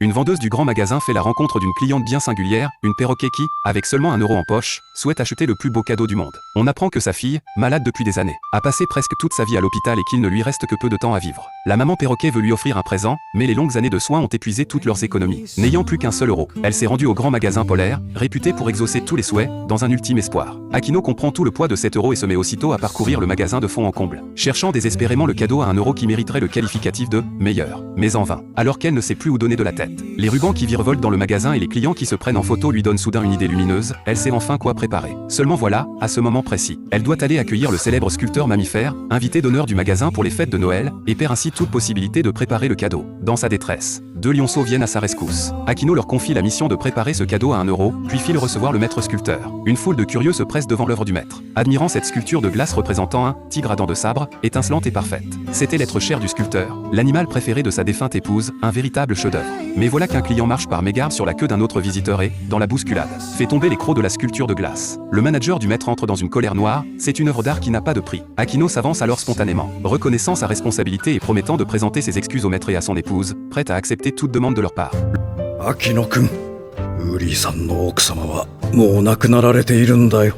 Une vendeuse du grand magasin fait la rencontre d'une cliente bien singulière, une perroquet qui, avec seulement 1 euro en poche, souhaite acheter le plus beau cadeau du monde. On apprend que sa fille, malade depuis des années, a passé presque toute sa vie à l'hôpital et qu'il ne lui reste que peu de temps à vivre. La maman perroquet veut lui offrir un présent, mais les longues années de soins ont épuisé toutes leurs économies. N'ayant plus qu'un seul euro, elle s'est rendue au grand magasin Polaire, réputé pour exaucer tous les souhaits, dans un ultime espoir. Akino comprend tout le poids de 7 euros et se met aussitôt à parcourir le magasin de fond en comble, cherchant désespérément le cadeau à 1 euro qui mériterait le qualificatif de « meilleur ». Mais en vain, alors qu'elle ne sait plus où donner de la tête. Les rubans qui virevoltent dans le magasin et les clients qui se prennent en photo lui donnent soudain une idée lumineuse, elle sait enfin quoi préparer. Seulement voilà, à ce moment précis, elle doit aller accueillir le célèbre sculpteur mammifère, invité d'honneur du magasin pour les fêtes de Noël, et perd ainsi toute possibilité de préparer le cadeau. Dans sa détresse, 2 lionceaux viennent à sa rescousse. Akino leur confie la mission de préparer ce cadeau à 1 euro, puis file recevoir le maître sculpteur. Une foule de curieux se presse devant l'œuvre du maître, admirant cette sculpture de glace représentant un tigre à dents de sabre, étincelante et parfaite. C'était l'être cher du sculpteur, l'animal préféré de sa défunte épouse, un véritable chef-d'œuvre. Mais voilà qu'un client marche par mégarde sur la queue d'un autre visiteur et, dans la bousculade, fait tomber les crocs de la sculpture de glace. Le manager du maître entre dans une colère noire, c'est une œuvre d'art qui n'a pas de prix. Akino s'avance alors spontanément, reconnaissant sa responsabilité et promettant de présenter ses excuses au maître et à son épouse, prête à accepter toute demande de leur part. Akino-kun, Uri-sanの奥様はもう亡くなられているんだよ。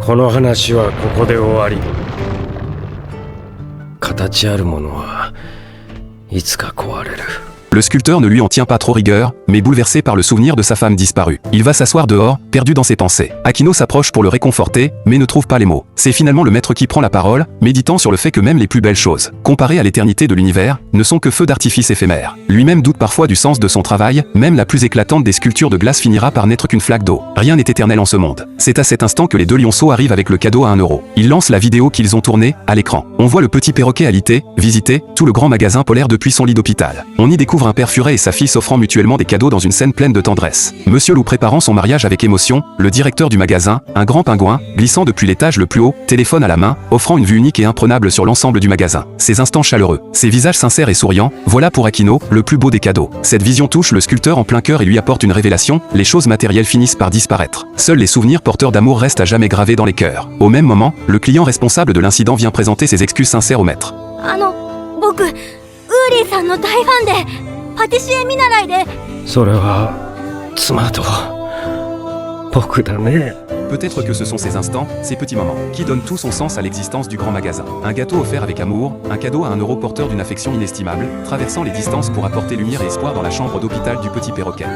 この話はここで終わり。形あるものはいつか壊れる。 Le sculpteur ne lui en tient pas trop rigueur, mais bouleversé par le souvenir de sa femme disparue. Il va s'asseoir dehors, perdu dans ses pensées. Akino s'approche pour le réconforter, mais ne trouve pas les mots. C'est finalement le maître qui prend la parole, méditant sur le fait que même les plus belles choses, comparées à l'éternité de l'univers, ne sont que feux d'artifice éphémères. Lui-même doute parfois du sens de son travail, même la plus éclatante des sculptures de glace finira par n'être qu'une flaque d'eau. Rien n'est éternel en ce monde. C'est à cet instant que les 2 lionceaux arrivent avec le cadeau à 1 euro. Ils lancent la vidéo qu'ils ont tournée, à l'écran. On voit le petit perroquet alité, visiter, tout le grand magasin Polaire depuis son lit d'hôpital. On y découvre un père furet et sa fille s'offrant mutuellement des cadeaux dans une scène pleine de tendresse. Monsieur Loup préparant son mariage avec émotion, le directeur du magasin, un grand pingouin, glissant depuis l'étage le plus haut, téléphone à la main, offrant une vue unique et imprenable sur l'ensemble du magasin. Ces instants chaleureux, ces visages sincères et souriants, voilà pour Akino, le plus beau des cadeaux. Cette vision touche le sculpteur en plein cœur et lui apporte une révélation, les choses matérielles finissent par disparaître. Seuls les souvenirs porteurs d'amour restent à jamais gravés dans les cœurs. Au même moment, le client responsable de l'incident vient présenter ses excuses sincères au maître. 僕ウーリーさんの大ファンでパティシエ見習いで。それは妻と僕だね。 Peut-être que ce sont ces instants, ces petits moments, qui donnent tout son sens à l'existence du grand magasin. Un gâteau offert avec amour, un cadeau à 1 euro porteur d'une affection inestimable, traversant les distances pour apporter lumière et espoir dans la chambre d'hôpital du petit perroquet.